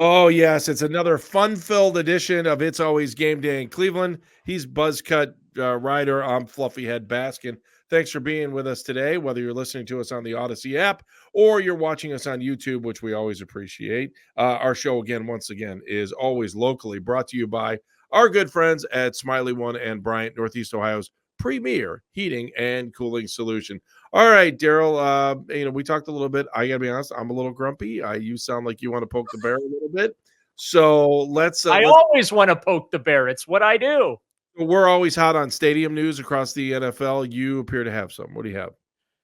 Oh, yes, it's another fun-filled edition of It's Always Game Day in Cleveland. He's Buzzcut Ryder. I'm Fluffyhead Baskin. Thanks for being with us today, whether you're listening to us on the Odyssey app or you're watching us on YouTube, which we always appreciate. Our show, once again, is always locally brought to you by our good friends at Smiley One and Bryant, Northeast Ohio's premier heating and cooling solution. All right, Daryl. We talked a little bit. I gotta be honest, I'm a little grumpy. You sound like you want to poke the bear a little bit. So I let's. always want to poke the bear. It's what I do. We're always hot on stadium news across the NFL. You appear to have some. What do you have?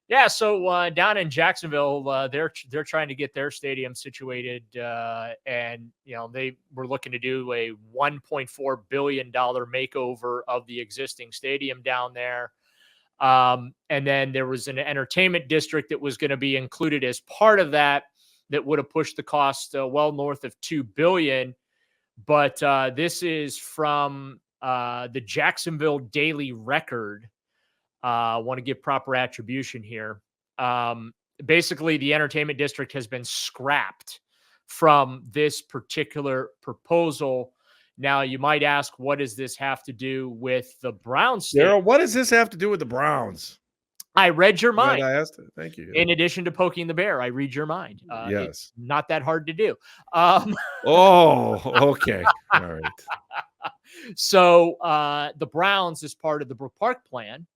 Yeah, so down in Jacksonville, they're trying to get their stadium situated, and they were looking to do a $1.4 billion makeover of the existing stadium down there. And then there was an entertainment district that was going to be included as part of that would have pushed the cost well north of $2 billion. But this is from the Jacksonville Daily Record. I want to give proper attribution here. Basically, the entertainment district has been scrapped from this particular proposal. Now, you might ask, what does this have to do with the Browns? Daryl, what does this have to do with the Browns? I read your mind. I asked it. Thank you. In addition to poking the bear, I read your mind. Yes. It's not that hard to do. Oh, okay. All right. So the Browns, as part of the Brook Park plan,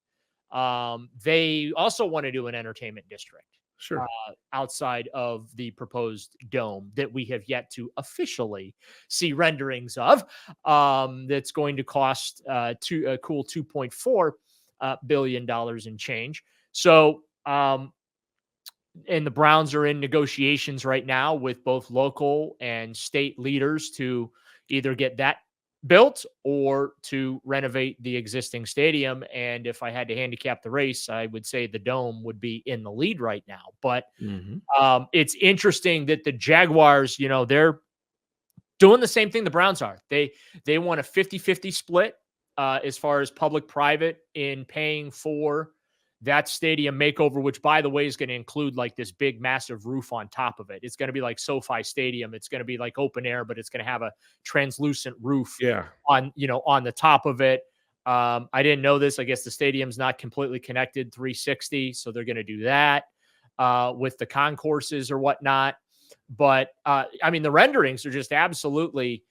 they also want to do an entertainment district. Sure. Outside of the proposed dome that we have yet to officially see renderings of, that's going to cost a cool $2.4 billion in change. So, and the Browns are in negotiations right now with both local and state leaders to either get that built or to renovate the existing stadium. And if I had to handicap the race, I would say the dome would be in the lead right now. But it's interesting that the Jaguars, they're doing the same thing the Browns are. They want a 50-50 split as far as public-private in paying for that stadium makeover, which, by the way, is going to include like this big, massive roof on top of it. It's going to be like SoFi Stadium. It's going to be like open air, but it's going to have a translucent roof on the top of it. I didn't know this. I guess the stadium's not completely connected 360, so they're going to do that with the concourses or whatnot. But the renderings are just absolutely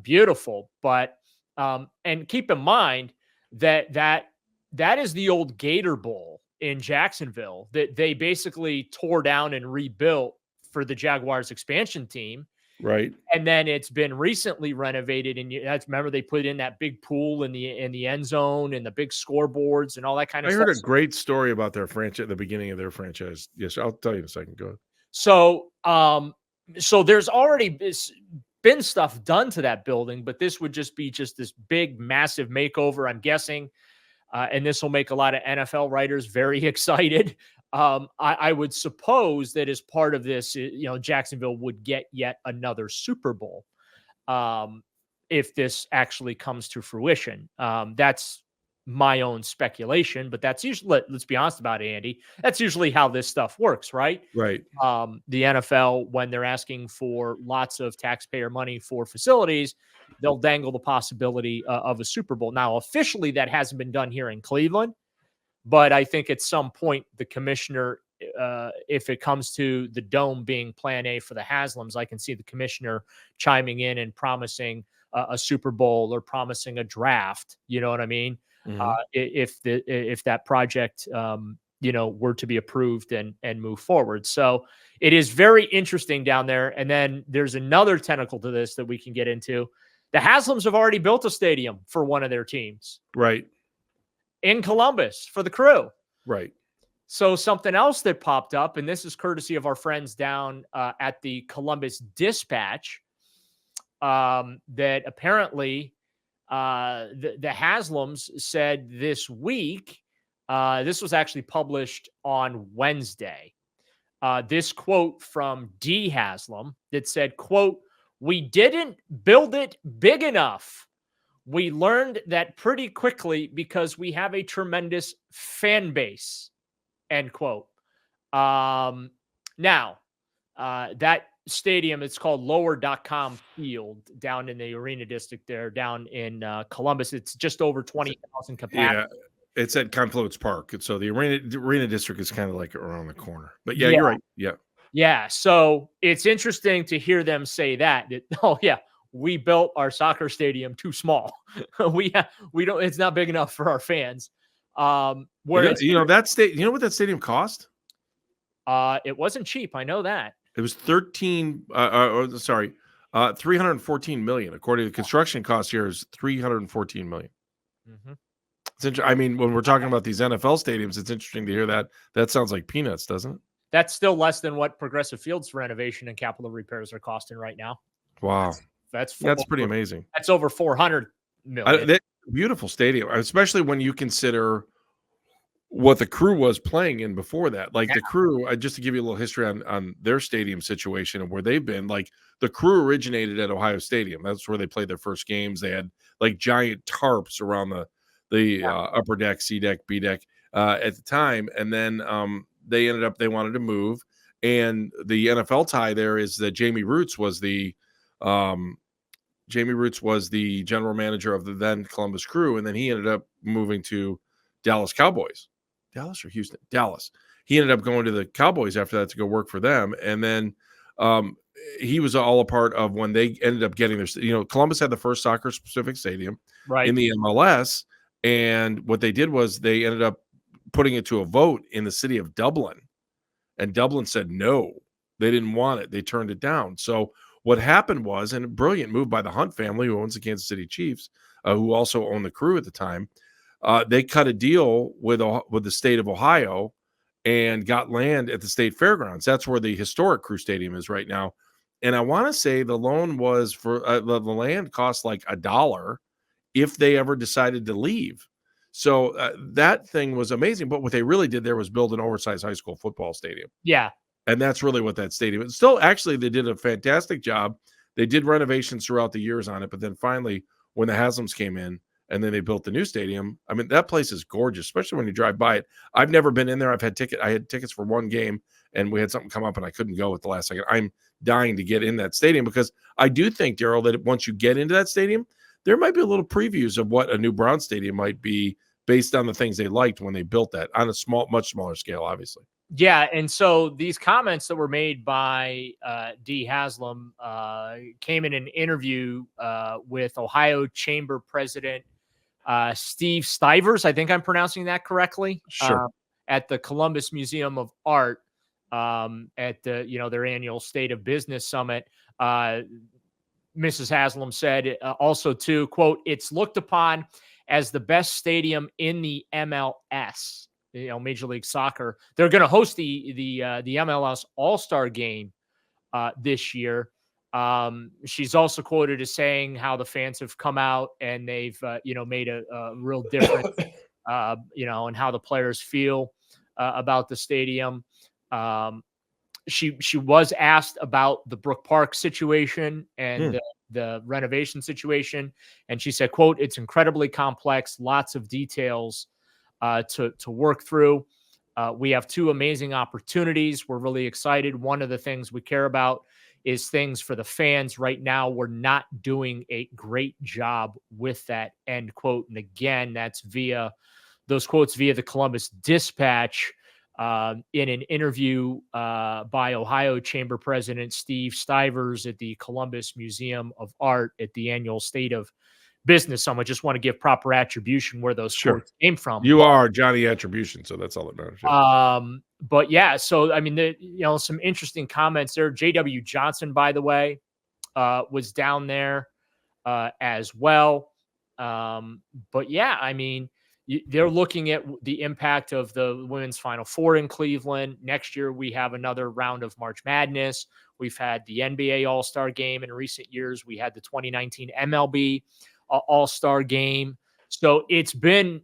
beautiful. But and keep in mind that is the old Gator Bowl in Jacksonville that they basically tore down and rebuilt for the Jaguars expansion team. Right. And then it's been recently renovated. And remember, they put in that big pool in the end zone and the big scoreboards and all that kind of stuff. I heard a great story about their franchise at the beginning of their franchise. Yes, I'll tell you in a second. Go ahead. So there's already been stuff done to that building, but this would just be this big, massive makeover, I'm guessing. And this will make a lot of NFL writers very excited. I would suppose that as part of this, Jacksonville would get yet another Super Bowl if this actually comes to fruition. That's my own speculation, but that's usually, let's be honest about it, Andy, that's usually how this stuff works, right? Right. The NFL, when they're asking for lots of taxpayer money for facilities, they'll dangle the possibility of a Super Bowl. Now, officially, that hasn't been done here in Cleveland, but I think at some point the commissioner, if it comes to the dome being plan A for the Haslams, I can see the commissioner chiming in and promising a Super Bowl or promising a draft. You know what I mean? Mm-hmm. If that project, were to be approved and move forward. So it is very interesting down there. And then there's another tentacle to this that we can get into. The Haslams have already built a stadium for one of their teams. Right. In Columbus for the Crew. Right. So something else that popped up, and this is courtesy of our friends down at the Columbus Dispatch, that apparently the Haslams said this week, this was actually published on Wednesday. This quote from D. Haslam that said, quote, "We didn't build it big enough. We learned that pretty quickly because we have a tremendous fan base," end quote. Now, that stadium. It's called Lower.com Field down in the Arena District there, down in Columbus. It's just over 20,000 capacity. Yeah, it's at Confluence Park, and so the arena district is kind of like around the corner. But yeah, Yeah. you're right. Yeah, Yeah. So it's interesting to hear them say that, oh, yeah, we built our soccer stadium too small. we don't, it's not big enough for our fans. Whereas you know that state. You know what that stadium cost? it wasn't cheap. I know that. It was 314 million. According to the construction cost here is 314 million. Mm-hmm. I mean, when we're talking about these NFL stadiums, it's interesting to hear that. That sounds like peanuts, doesn't it? That's still less than what Progressive Fields renovation and capital repairs are costing right now. Wow, that's pretty amazing. That's over 400 million. That's a beautiful stadium, especially when you consider what the Crew was playing in before that. Like the Crew, just to give you a little history on their stadium situation and where they've been. Like the Crew originated at Ohio Stadium. That's where they played their first games. They had like giant tarps around the upper deck, C deck, B deck at the time, and then they wanted to move, and the NFL tie there is that Jamie Roots was the general manager of the then Columbus Crew, and then he ended up moving to Dallas Cowboys. Dallas or Houston? Dallas. He ended up going to the Cowboys after that to go work for them, and then he was all a part of when they ended up getting their. Columbus had the first soccer-specific stadium in the MLS, and what they did was they ended up putting it to a vote in the city of Dublin, and Dublin said no. They didn't want it. They turned it down. So what happened was, and a brilliant move by the Hunt family, who owns the Kansas City Chiefs, who also owned the Crew at the time, they cut a deal with the state of Ohio and got land at the state fairgrounds. That's where the historic Crew Stadium is right now. And I want to say the loan was for the land cost like $1 if they ever decided to leave. So that thing was amazing. But what they really did there was build an oversized high school football stadium. Yeah. And that's really what that stadium is. Still, actually, they did a fantastic job. They did renovations throughout the years on it. But then finally, when the Haslam's came in and then they built the new stadium, I mean, that place is gorgeous, especially when you drive by it. I've never been in there. I had tickets for one game, and we had something come up and I couldn't go at the last second. I'm dying to get in that stadium because I do think, Daryl, that once you get into that stadium, there might be a little previews of what a new Brown stadium might be based on the things they liked when they built that on a much smaller scale, obviously. Yeah, and so these comments that were made by D. Haslam came in an interview with Ohio Chamber President Steve Stivers. I think I'm pronouncing that correctly. Sure. At the Columbus Museum of Art at the their annual State of Business Summit. Mrs. Haslam said also too, quote, "It's looked upon as the best stadium in the MLS." Major League Soccer. They're going to host the MLS All-Star game this year. She's also quoted as saying how the fans have come out and they've made a real difference, and how the players feel about the stadium. She was asked about the Brook Park situation and the renovation situation, and she said, quote, "It's incredibly complex, lots of details to work through. We have two amazing opportunities. We're really excited. One of the things we care about is things for the fans. Right now, we're not doing a great job with that," end quote. And again, that's via the Columbus Dispatch in an interview by Ohio Chamber President Steve Stivers at the Columbus Museum of Art at the annual State of Business Summit. Just want to give proper attribution where those quotes came from. You are Johnny Attribution, so that's all that matters. But yeah, so I mean, some interesting comments there. J.W. Johnson, by the way, was down there as well. But yeah, I mean, they're looking at the impact of the Women's Final Four in Cleveland. Next year, we have another round of March Madness. We've had the NBA All-Star Game in recent years. We had the 2019 MLB All-Star Game. So it's been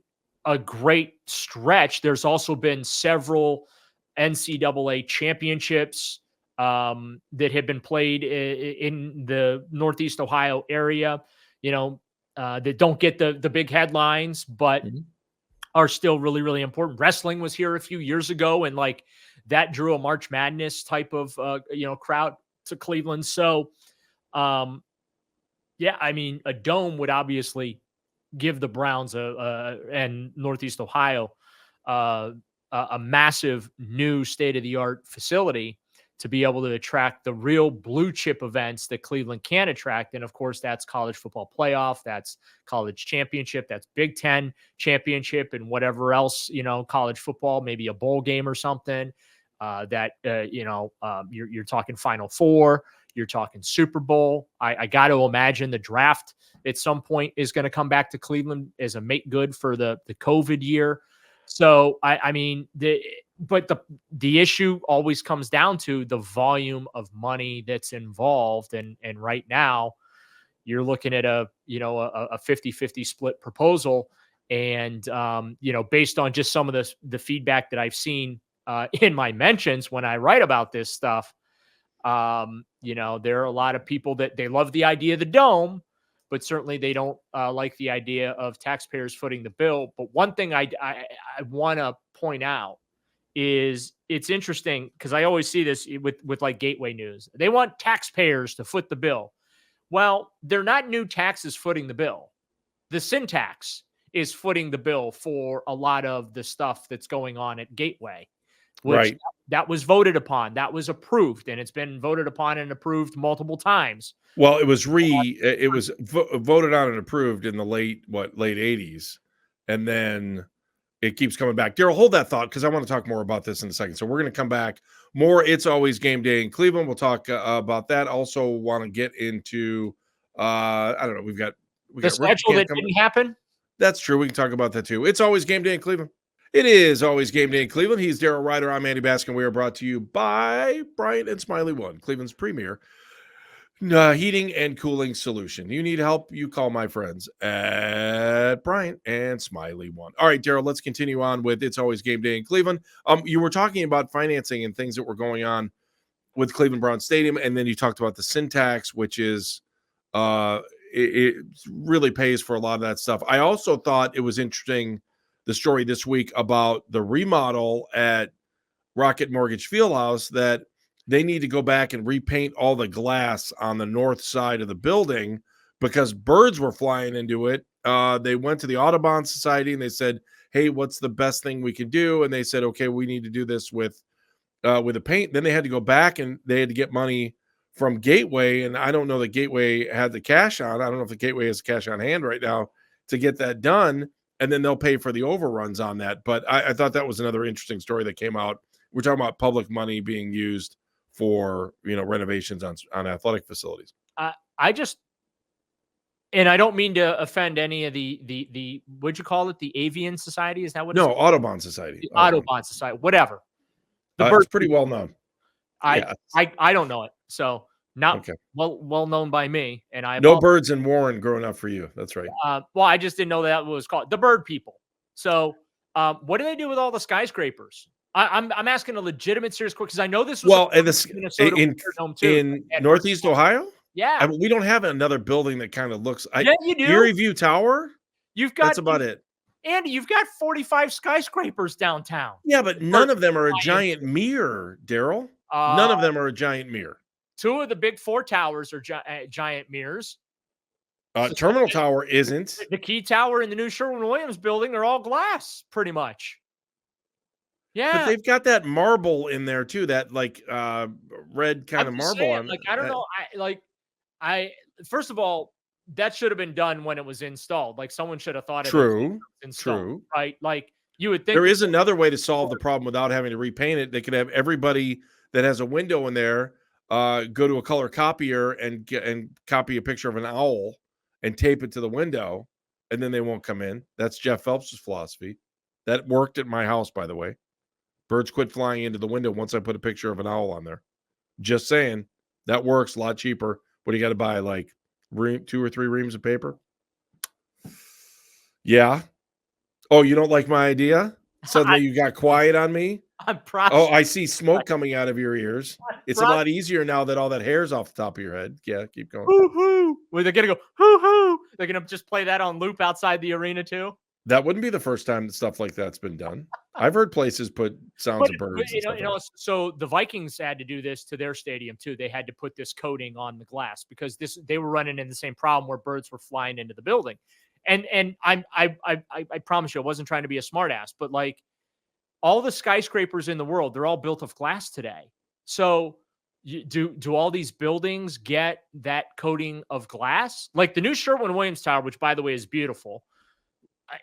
a great stretch. There's also been several NCAA championships that have been played in the Northeast Ohio area, that don't get the big headlines, but are still really, really important. Wrestling was here a few years ago, and like that drew a March Madness type of, crowd to Cleveland. So, yeah, I mean, a dome would obviously give the Browns and Northeast Ohio uh, a massive new state of the art facility to be able to attract the real blue chip events that Cleveland can attract. And of course, that's college football playoff, that's college championship, that's Big Ten championship, and whatever else, college football, maybe a bowl game or something. You're talking Final Four, you're talking Super Bowl. I got to imagine the draft at some point is going to come back to Cleveland as a make good for the COVID year. So the issue always comes down to the volume of money that's involved. And right now you're looking at a 50-50 split proposal. And, based on just some of the feedback that I've seen in my mentions when I write about this stuff, there are a lot of people that they love the idea of the dome, but certainly they don't like the idea of taxpayers footing the bill. But one thing I want to point out is it's interesting because I always see this with like Gateway News. They want taxpayers to foot the bill. Well, they're not new taxes footing the bill. The sin tax is footing the bill for a lot of the stuff that's going on at Gateway, which Right. that was voted upon, that was approved, and it's been voted upon and approved multiple times. Well, it was voted on and approved in the late 80s, and then it keeps coming back. Daryl, hold that thought because I want to talk more about this in a second. So we're going to come back more. It's always game day in Cleveland. We'll talk about that. Also, want to get into I don't know. We got the schedule that didn't happen. That's true. We can talk about that too. It's always game day in Cleveland. It is always game day in Cleveland. He's Daryl Ryder. I'm Andy Baskin. We are brought to you by Bryant and Smiley One, Cleveland's premier heating and cooling solution. You need help, you call my friends at Bryant and Smiley One. All right, Daryl, let's continue on with It's Always Game Day in Cleveland. You were talking about financing and things that were going on with Cleveland Browns Stadium, and then you talked about the syntax, which is it really pays for a lot of that stuff. I also thought it was interesting, the story this week about the remodel at Rocket Mortgage Fieldhouse, that they need to go back and repaint all the glass on the north side of the building because birds were flying into it. They went to the Audubon Society and they said, hey, what's the best thing we can do? And they said, okay, we need to do this with a paint. Then they had to go back and they had to get money from Gateway. And I don't know that Gateway had the cash on. I don't know if the Gateway has cash on hand right now to get that done. And then they'll pay for the overruns on that. But I thought that was another interesting story that came out. We're talking about public money being used for renovations on athletic facilities. And I don't mean to offend any of the what'd you call it? The Avian Society? Is that what? No, Audubon Society. The Audubon Society, whatever. It's pretty well known. I don't know it, so not okay. well known by me. And no birds in Warren growing up for you. That's right. Well, I just didn't know that was called the Bird People. So, what do they do with all the skyscrapers? I'm asking a legitimate, serious question because I know this was in Northeast Ohio. Yeah, we don't have another building that kind of looks. Yeah, you do. Erie View Tower. That's about it. Andy, you've got 45 skyscrapers downtown. Yeah, but none of them are a giant mirror, Daryl. None of them are a giant mirror. 2 of the big 4 towers are giant mirrors. Terminal Tower isn't. The Key Tower and the new Sherwin-Williams building are all glass, pretty much. Yeah, but they've got that marble in there too. That like red kind of marble on. Like I don't know. First of all, that should have been done when it was installed. Like someone should have thought of it. True. Right. Like you would think there is another way to solve the problem without having to repaint it. They could have everybody that has a window in there go to a color copier and copy a picture of an owl and tape it to the window, and then they won't come in. That's Jeff Phelps' philosophy. That worked at my house, by the way. Birds quit flying into the window once I put a picture of an owl on there. Just saying, that works a lot cheaper. What do you got to buy? Like 2 or 3 reams of paper? Yeah. Oh, you don't like my idea? Suddenly you got quiet on me? I'm proud. Oh, I see smoke coming out of your ears. It's a lot easier now that all that hair's off the top of your head. Yeah, keep going. Hoo-hoo. Well, they're going to go, hoo-hoo. They're going to just play that on loop outside the arena too? That wouldn't be the first time that stuff like that's been done. I've heard places put sounds of But birds and stuff like that. so the Vikings had to do this to their stadium too. They had to put this coating on the glass because they were running in the same problem where birds were flying into the building. And I promise you, I wasn't trying to be a smartass, but like all the skyscrapers in the world, they're all built of glass today. So do all these buildings get that coating of glass? Like the new Sherwin-Williams Tower, which by the way is beautiful,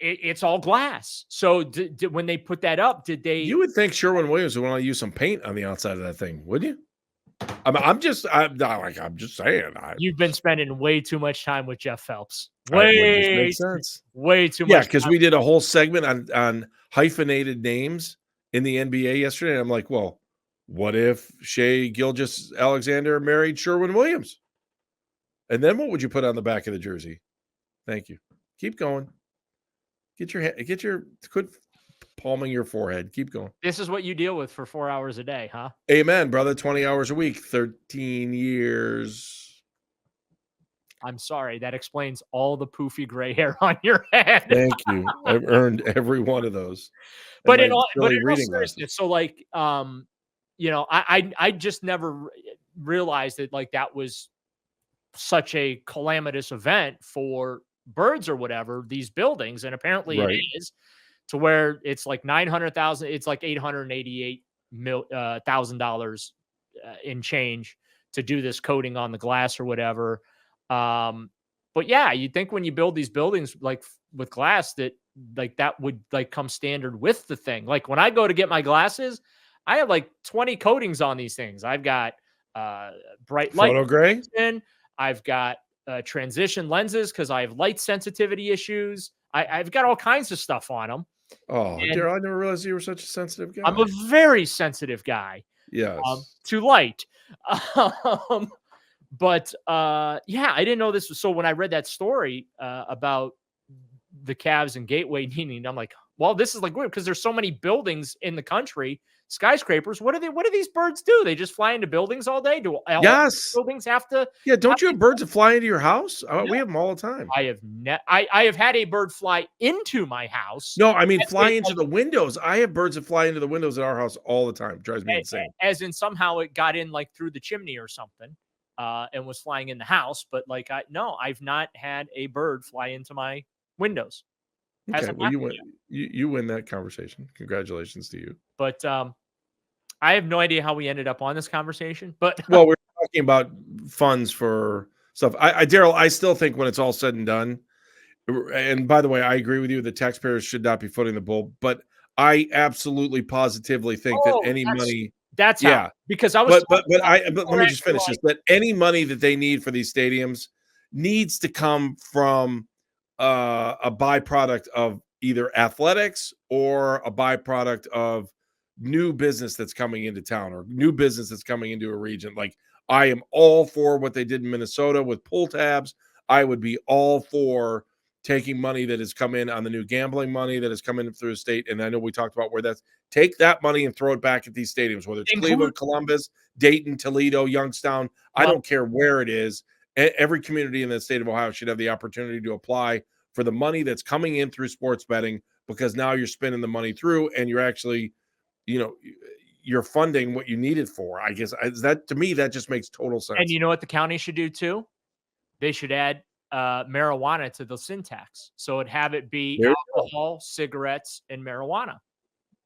it's all glass. So when they put that up, did they? You would think Sherwin-Williams would want to use some paint on the outside of that thing, wouldn't you? I'm just saying. You've been spending way too much time with Jeff Phelps. Would just make sense. Way too Yeah, much. because we did a whole segment on hyphenated names in the NBA yesterday. And I'm like, well, what if Shea Gilgeous-Alexander married Sherwin-Williams? And then what would you put on the back of the jersey? Thank you. Keep going. Quit palming your forehead. Keep going. This is what you deal with for 4 hours a day, huh? Amen, brother. 20 hours a week, 13 years. I'm sorry. That explains all the poofy gray hair on your head. Thank you. I've earned every one of those. But And in all reading seriousness, so like, I just never realized that like that was such a calamitous event for birds or whatever, these buildings. And apparently Right. it is, to where it's like 900,000, it's like $888,000 in change to do this coating on the glass or whatever. But yeah, you'd think when you build these buildings like with glass that like that would like come standard with the thing. Like when I go to get my glasses, I have like 20 coatings on these things. I've got bright light Photo gray. I've got transition lenses because I have light sensitivity issues. I've got all kinds of stuff on them. Oh, And Daryl, I never realized you were such a sensitive guy. I'm a very sensitive guy Yes. to light. But yeah, I didn't know this. So when I read that story about the Cavs and Gateway needing, I'm like, well, this is like weird because there's so many buildings in the country, skyscrapers. What do these birds do? They just fly into buildings all day? Do all Yes. buildings have to? Yeah. Don't you have birds that fly into your house? We have them all the time. I have had a bird fly into my house. No, I mean fly into the windows. I have birds that fly into the windows at our house all the time. It drives me insane. As in somehow it got in like through the chimney or something. And was flying in the house, but like I've not had a bird fly into my windows. Okay, well you win that conversation. Congratulations to you. But I have no idea how we ended up on this conversation. But well, we're talking about funds for stuff. Daryl, I still think when it's all said and done, and by the way, I agree with you that taxpayers should not be footing the bill, but I absolutely positively think that any money that's how, because I was but let me just finish this. That any money that they need for these stadiums needs to come from a byproduct of either athletics or a byproduct of new business that's coming into town or new business that's coming into a region. Like I am all for what they did in Minnesota with pull tabs. I would be all for taking money that has come in on the new gambling money that has come in through the state. And I know we talked about where that's take that money and throw it back at these stadiums, whether it's Cleveland, Columbus, Dayton, Toledo, Youngstown. I don't care where it is. Every community in the state of Ohio should have the opportunity to apply for the money that's coming in through sports betting, because now you're spending the money through and you're actually, you're funding what you need it for. I guess that to me, that just makes total sense. And you know what the county should do too? They should add marijuana to the sin tax. So it'd have it be alcohol, cigarettes, and marijuana.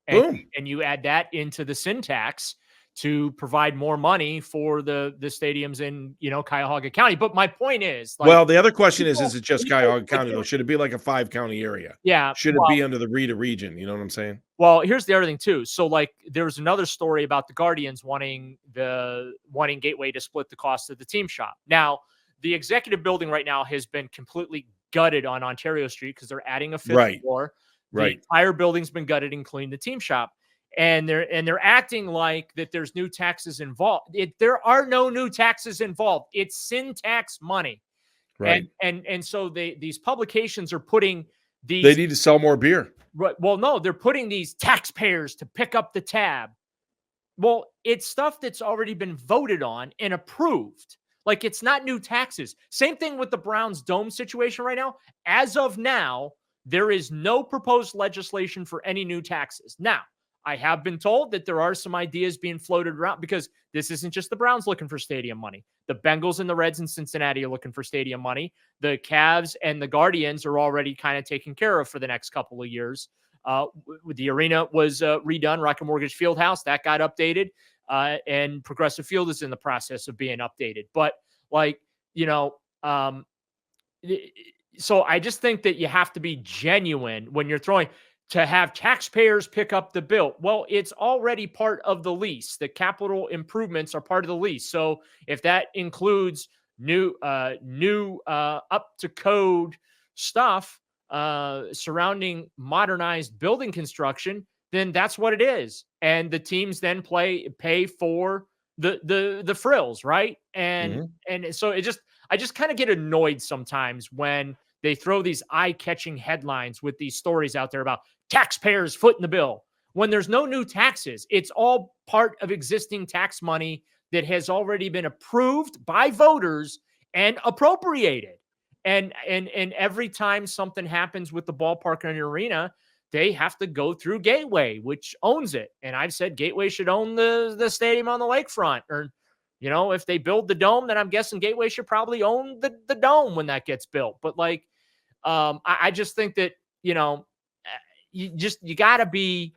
Boom. And you add that into the sin tax to provide more money for the stadiums in, Cuyahoga County. But my point is, like, well, the other question is it just Cuyahoga County though? Should it be like a 5-county area? Yeah. Should it be under the Rita region? You know what I'm saying? Well, here's the other thing too. So like there was another story about the Guardians wanting Gateway to split the cost of the team shop. Now, the executive building right now has been completely gutted on Ontario Street because they're adding a fifth floor. The entire building's been gutted, including the team shop. And they're acting like that there's new taxes involved. There are no new taxes involved. It's sin tax money. Right. And so these publications are putting these. They need to sell more beer. Right. Well, no, they're putting these taxpayers to pick up the tab. Well, it's stuff that's already been voted on and approved. Like it's not new taxes. Same thing with the Browns dome situation right now. As of now, there is no proposed legislation for any new taxes. Now, I have been told that there are some ideas being floated around because this isn't just the Browns looking for stadium money. The Bengals and the Reds in Cincinnati are looking for stadium money. The Cavs and the Guardians are already kind of taken care of for the next couple of years. The arena was redone, Rocket Mortgage Fieldhouse, that got updated, and Progressive Field is in the process of being updated. But so I just think that you have to be genuine when you're throwing to have taxpayers pick up the bill. Well, it's already part of the lease. The capital improvements are part of the lease. So if that includes new up to code stuff surrounding modernized building construction, then that's what it is. And the teams then pay for the frills, right? And so I just kind of get annoyed sometimes when they throw these eye-catching headlines with these stories out there about taxpayers footing the bill. When there's no new taxes, it's all part of existing tax money that has already been approved by voters and appropriated. And every time something happens with the ballpark and arena, they have to go through Gateway, which owns it. And I've said Gateway should own the stadium on the lakefront. Or, if they build the dome, then I'm guessing Gateway should probably own the dome when that gets built. But I just think that, you got to be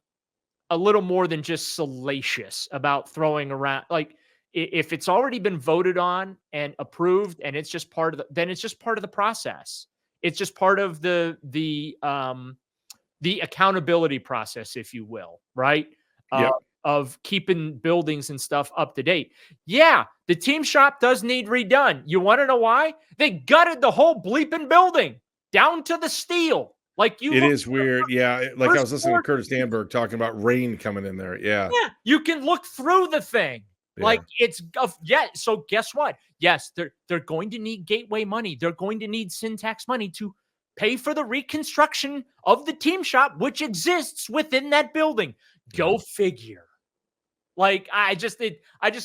a little more than just salacious about throwing around. Like, if it's already been voted on and approved and it's just part of then it's just part of the process. It's just part of the accountability process, if you will, right? Of keeping buildings and stuff up to date. Yeah, the team shop does need redone. You want to know why? They gutted the whole bleeping building down to the steel. It is weird. Yeah. Like I was listening to Curtis Danberg talking about rain coming in there. Yeah. Yeah. You can look through the thing. Yeah. So guess what? Yes, they're going to need Gateway money. They're going to need Syntax money to pay for the reconstruction of the team shop, which exists within that building. Go figure. I just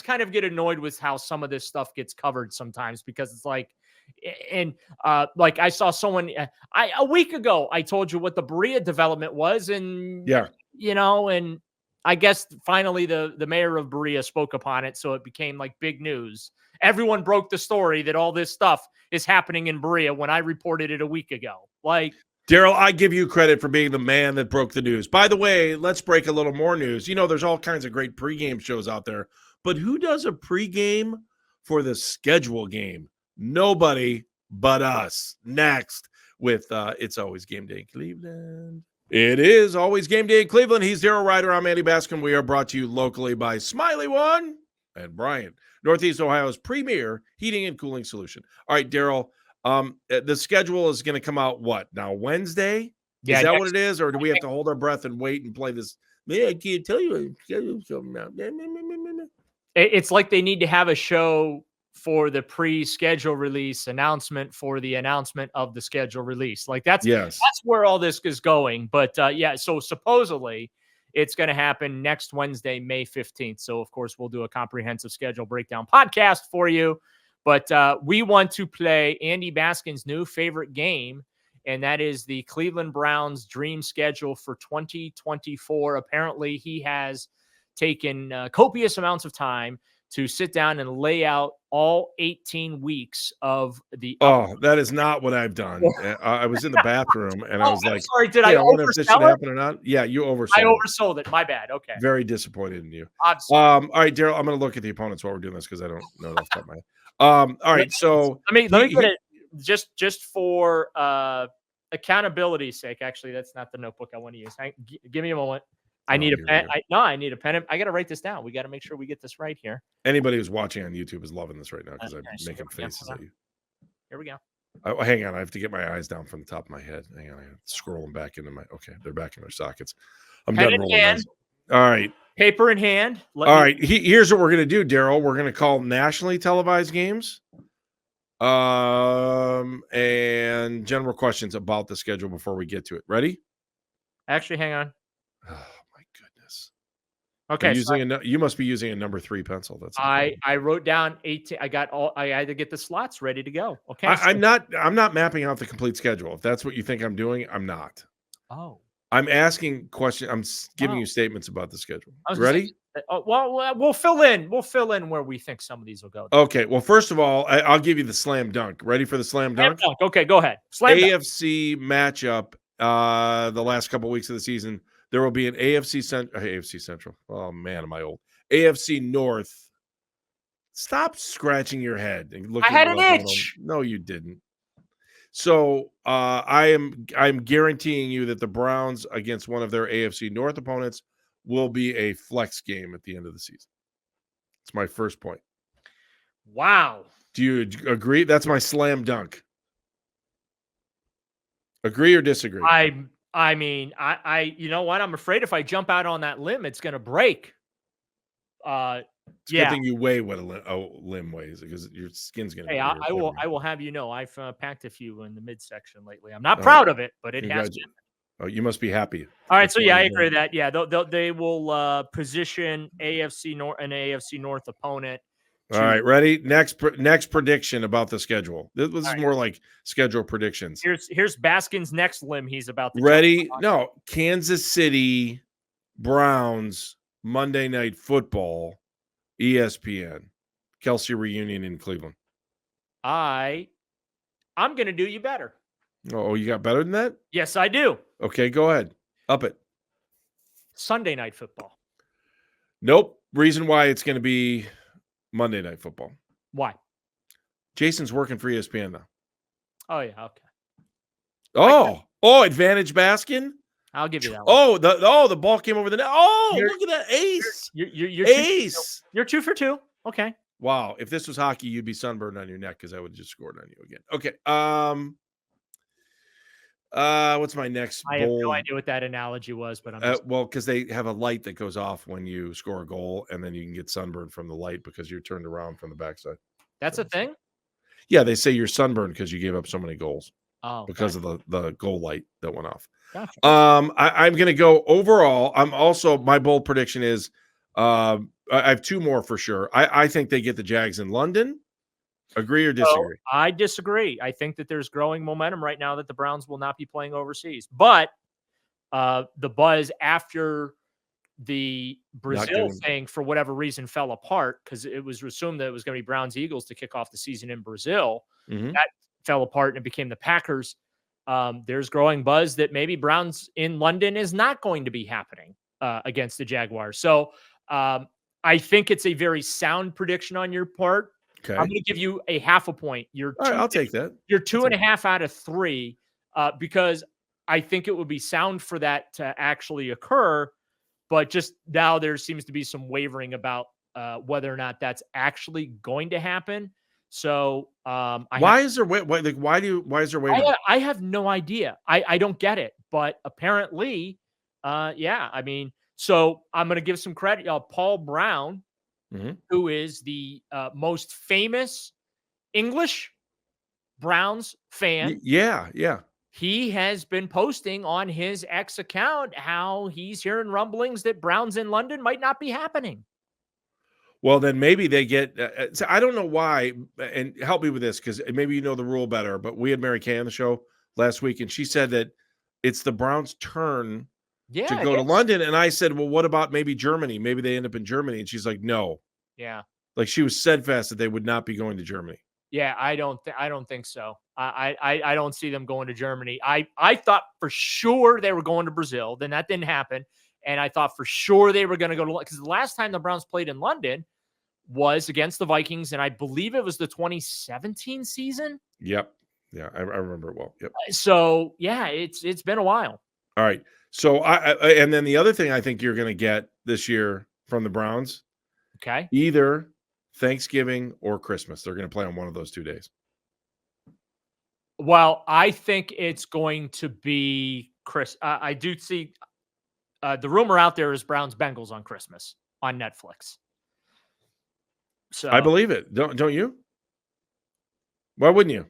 kind of get annoyed with how some of this stuff gets covered sometimes, because it's I saw someone a week ago, I told you what the Berea development was. And, and I guess finally the mayor of Berea spoke upon it. So it became big news. Everyone broke the story that all this stuff is happening in Berea when I reported it a week ago. Daryl, I give you credit for being the man that broke the news. By the way, let's break a little more news. There's all kinds of great pregame shows out there, but who does a pregame for the schedule game? Nobody but us. Next with It's Always Game Day in Cleveland. It is always Game Day in Cleveland. He's Daryl Ryder. I'm Andy Baskin. We are brought to you locally by Smiley One and Brian, Northeast Ohio's premier heating and cooling solution. All right, Daryl, the schedule is going to come out what now? Wednesday? Yeah, is that what it is, or do we have to hold our breath and wait and play this? Man, I can't tell you the schedule's coming out. It's like they need to have a show for the pre-schedule release announcement for the announcement of the schedule release. That's where all this is going. But so supposedly it's going to happen next Wednesday, May 15th. So of course we'll do a comprehensive schedule breakdown podcast for you. But we want to play Andy Baskin's new favorite game, and that is the Cleveland Browns dream schedule for 2024. Apparently he has taken copious amounts of time to sit down and lay out all 18 weeks of the. Oh, that is not what I've done. I was in the bathroom and I was like, sorry, did I wonder if this should oversell it? happen or not? Yeah, you oversold I oversold it. My bad. Okay. Very disappointed in you. I'm sorry. All right, Daryl, I'm going to look at the opponents while we're doing this because I don't know off the top of my head. All right, so let me get it just for accountability's sake. Actually, that's not the notebook I want to use. Give me a moment. I need a pen. I need a pen. I got to write this down. We got to make sure we get this right here. Anybody who's watching on YouTube is loving this right now because I'm making faces at you. Here we go. Hang on. I have to get my eyes down from the top of my head. Hang on. I have to scroll them back into okay. They're back in their sockets. I'm done rolling those. All right. Paper in hand. All right. Here's what we're going to do, Daryl. We're going to call nationally televised games and general questions about the schedule before we get to it. Ready? Actually, hang on. Oh, my goodness. Okay, so You must be using a number 3 pencil. That's the problem. I wrote down 18. I had to get the slots ready to go. Okay, so I'm not mapping out the complete schedule. If that's what you think I'm doing, I'm not. oh, I'm asking questions. Giving oh, you statements about the schedule. I was You gonna say, ready? we'll fill in. We'll fill in where we think some of these will go. Okay. Well, first of all, I'll give you the slam dunk. Ready for the slam Slam dunk? dunk. Okay, go ahead. Slam dunk. AFC matchup. The last couple weeks of the season, there will be an AFC Central. Oh man, am I old? AFC North. Stop scratching your head and I looking had at an what's going on. itch. No, you didn't. So I'm guaranteeing you that the Browns against one of their AFC North opponents will be a flex game at the end of the season. It's my first point. Wow. Do you agree? That's my slam dunk. Agree or disagree? I mean, you know what? I'm afraid if I jump out on that limb, it's gonna break. It's a good Yeah. thing you weigh what a limb weighs because your skin's going to Hey, be here. I will have you know, I've packed a few in the midsection lately. I'm not Oh, proud of it, but it has congrats. been. Oh, you must be happy. All right, That's so why yeah, I you're agree with doing that. Yeah, they will position an AFC North opponent it. All to. right, ready? Next prediction about the schedule. This All is right, more like schedule predictions. here's Baskin's next limb. He's about to jump Ready? on. No, Kansas City Browns Monday Night Football, ESPN, Kelsey reunion in Cleveland. I'm gonna do you better. Oh, you got better than that? Yes, I do. Okay, go ahead. Up it. Sunday Night Football. Nope. Reason why it's going to be Monday Night Football. Why? Jason's working for ESPN now. Oh yeah, okay. Advantage Baskin. I'll give you that one. The ball came over the net. Oh, You're- look at that ace. You're Ace. You're 2 for 2. Okay. Wow, if this was hockey, you'd be sunburned on your neck because I would have just scored on you again. Okay. What's my next I have no bold? idea what that analogy was, but I'm just, Well, because they have a light that goes off when you score a goal, and then you can get sunburned from the light because you're turned around from the backside. that's a thing. Yeah, they say you're sunburned because you gave up so many goals Oh, because of the goal light that went off. gotcha. I'm going to go overall. I'm also my bold prediction is I have two more for sure. I think they get the Jags in London. Agree or disagree? So, I disagree. I think that there's growing momentum right now that the Browns will not be playing overseas. But the buzz after the Brazil thing, for whatever reason, fell apart because it was assumed that it was going to be Browns Eagles to kick off the season in Brazil. Mm-hmm. That fell apart and it became the Packers. There's growing buzz that maybe Browns in London is not going to be happening against the Jaguars. So I think it's a very sound prediction on your part. Okay. I'm going to give you a half a point. All right, I'll take that. You're 2.5 out of 3 because I think it would be sound for that to actually occur. But just now there seems to be some wavering about whether or not that's actually going to happen. So why is there wavering? I have no idea. I don't get it. But apparently, yeah, I mean, so I'm going to give some credit. Paul Brown, who is the most famous English Browns fan. Yeah. He has been posting on his X account how he's hearing rumblings that Browns in London might not be happening. Well, then maybe they get so I don't know why, and help me with this because maybe you know the rule better, but we had Mary Kay on the show last week, and she said that it's the Browns' turn to go to London. And I said, well, what about maybe Germany? Maybe they end up in Germany. And she's like, no. Yeah. Like she was steadfast that they would not be going to Germany. Yeah, I don't think so. I don't see them going to Germany. I thought for sure they were going to Brazil. Then that didn't happen. And I thought for sure they were going to go to, because the last time the Browns played in London was against the Vikings. And I believe it was the 2017 season. Yep. Yeah. I remember it well. Yep. So yeah, it's been a while. All right. So and then the other thing I think you're going to get this year from the Browns. Okay. Either Thanksgiving or Christmas. They're going to play on one of those 2 days. Well, I think it's going to be Chris. I do see the rumor out there is Browns Bengals on Christmas on Netflix. So I believe it. Don't you? Why wouldn't you?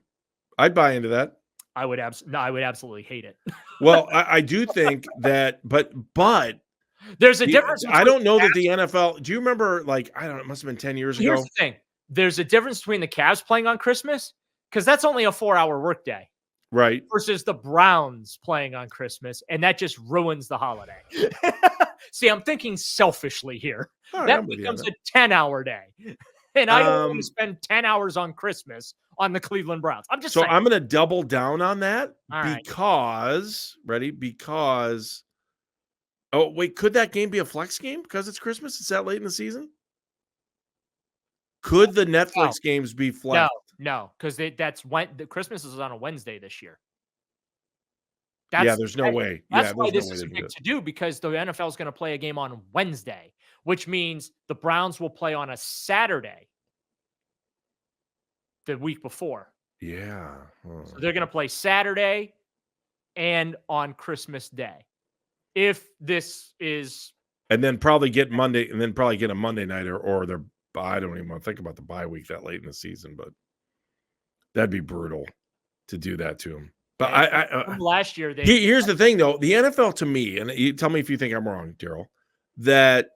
I'd buy into that. I would absolutely hate it. Well, I do think that, but There's a difference I between don't know that the NFL. Do you remember? Like, I don't know. It must have been 10 years Here's ago. the thing. There's a difference between the Cavs playing on Christmas, because that's only a 4-hour workday, Right. versus the Browns playing on Christmas, and that just ruins the holiday. See, I'm thinking selfishly here. All right, That I'm with you on becomes that. a 10-hour day. And I don't want to Um, spend 10 hours on Christmas on the Cleveland Browns. I'm just so saying. I'm going to double down on that All right. because, ready? Because, oh, wait, could that game be a flex game because it's Christmas? It's that late in the season? Could the No, Netflix games be no, flex? no, because that's when the Christmas is on a Wednesday this year. Yeah, That's there's no way. that's Yeah, why there's no this way is they a can do big it. to do, because the NFL is going to play a game on Wednesday, which means the Browns will play on a Saturday the week before. Yeah. So they're going to play Saturday and on Christmas Day. If this is And then probably get Monday, and then probably get a Monday night or they're, I don't even want to think about the bye week that late in the season, but that'd be brutal to do that to them. But last year, here's the thing though, the NFL to me, and you tell me if you think I'm wrong, Daryl, that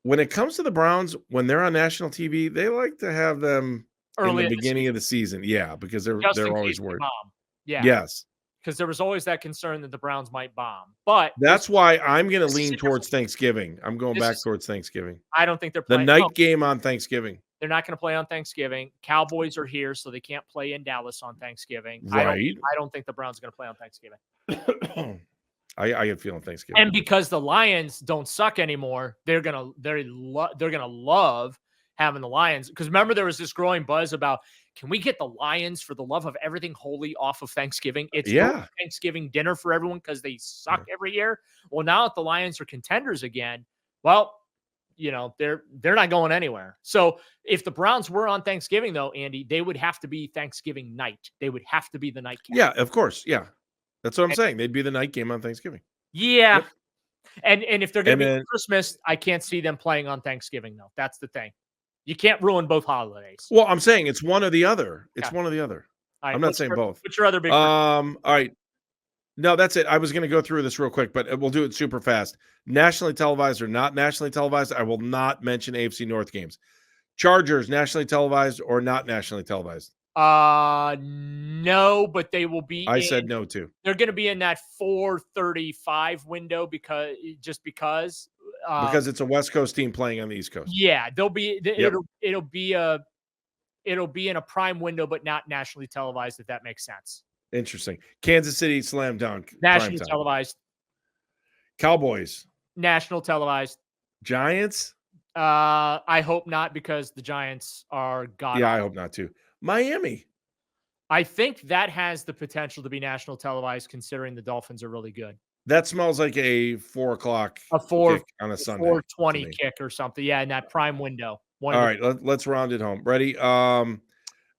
when it comes to the Browns, when they're on national TV, they like to have them early in in the the beginning season, of the season. Yeah, because just in they're case always they worried. bomb. Yeah, Yes. because there was always that concern that the Browns might bomb. But That's why I'm going to this is lean a towards different. Thanksgiving. I'm going This back is. towards Thanksgiving. I don't think they're The playing. No, night game on Thanksgiving. they're not going to play on Thanksgiving. Cowboys are here, so they can't play in Dallas on Thanksgiving. Right. I don't think the Browns are going to play on Thanksgiving. I get feeling Thanksgiving. And because the Lions don't suck anymore, they're gonna love having the Lions. Because remember, there was this growing buzz about, can we get the Lions, for the love of everything holy, off of Thanksgiving? It's Yeah. Thanksgiving dinner for everyone because they suck Yeah. every year. Well, now that the Lions are contenders again, well, they're not going anywhere. So if the Browns were on Thanksgiving, though, Andy, they would have to be Thanksgiving night. They would have to be the nightcap. Yeah, of course. Yeah. That's what I'm And- saying. They'd be the night game on Thanksgiving. Yeah. Yep. And if they're going And to be then- on Christmas, I can't see them playing on Thanksgiving, though. That's the thing. You can't ruin both holidays. Well, I'm saying it's one or the other. It's Okay. one or the other. All right, I'm not saying both. What's your other big? All right. No, that's it. I was going to go through this real quick, but we'll do it super fast. Nationally televised or not nationally televised, I will not mention AFC North games. Chargers, nationally televised or not nationally televised? No, but they will be. I said no too. They're going to be in that 4:35 window because Because it's a West Coast team playing on the East Coast. Yeah, they'll be. Yep. It'll be in a prime window, but not nationally televised. If that makes sense. Interesting. Kansas City slam dunk. Nationally primetime. televised. Cowboys. National televised. Giants. I hope not, because the Giants are god. Yeah, I hope not too. Miami. I think that has the potential to be national televised, considering the Dolphins are really good. That smells like a 4 o'clock kick on a Sunday. 4:20 kick or something. Yeah, in that prime window. All right, let's round it home. Ready?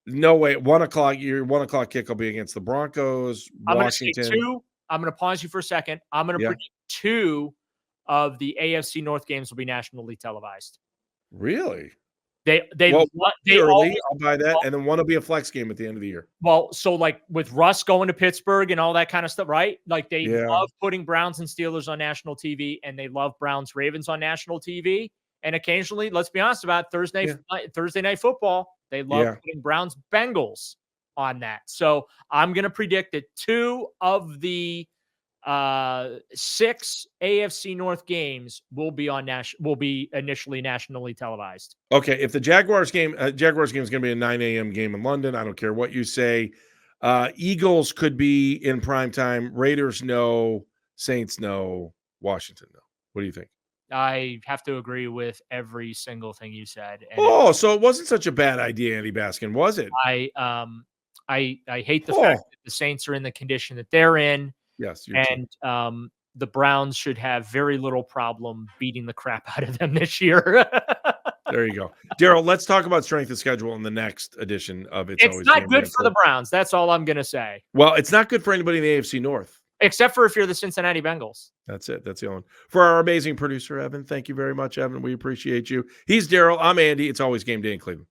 No way. 1 o'clock. Your 1 o'clock kick will be against the Broncos. I'm going to say Washington. 2. I'm going to pause you for a second. I'm going to predict 2 of the AFC North games will be nationally televised. Really? They early. I'll buy that, and then one will be a flex game at the end of the year. Well, so like with Russ going to Pittsburgh and all that kind of stuff, right? Like they love putting Browns and Steelers on national TV, and they love Browns Ravens on national TV. And occasionally, let's be honest about Thursday night football, they love putting Browns Bengals on that. So I'm going to predict that 2 of the 6 AFC North games will be initially nationally televised. Okay, if the Jaguars game is going to be a 9 a.m. game in London, I don't care what you say. Eagles could be in prime time. Raiders no. Saints no. Washington no. What do you think? I have to agree with every single thing you said. And so it wasn't such a bad idea, Andy Baskin, was it? I hate the fact that the Saints are in the condition that they're in. Yes, and the Browns should have very little problem beating the crap out of them this year. There you go. Daryl, let's talk about strength of schedule in the next edition of It's Always not Game good Day. for the Browns. That's all I'm going to say. Well, it's not good for anybody in the AFC North. Except for if you're the Cincinnati Bengals. That's it. That's the only one. For our amazing producer, Evan, thank you very much, Evan. We appreciate you. He's Daryl. I'm Andy. It's Always Game Day in Cleveland.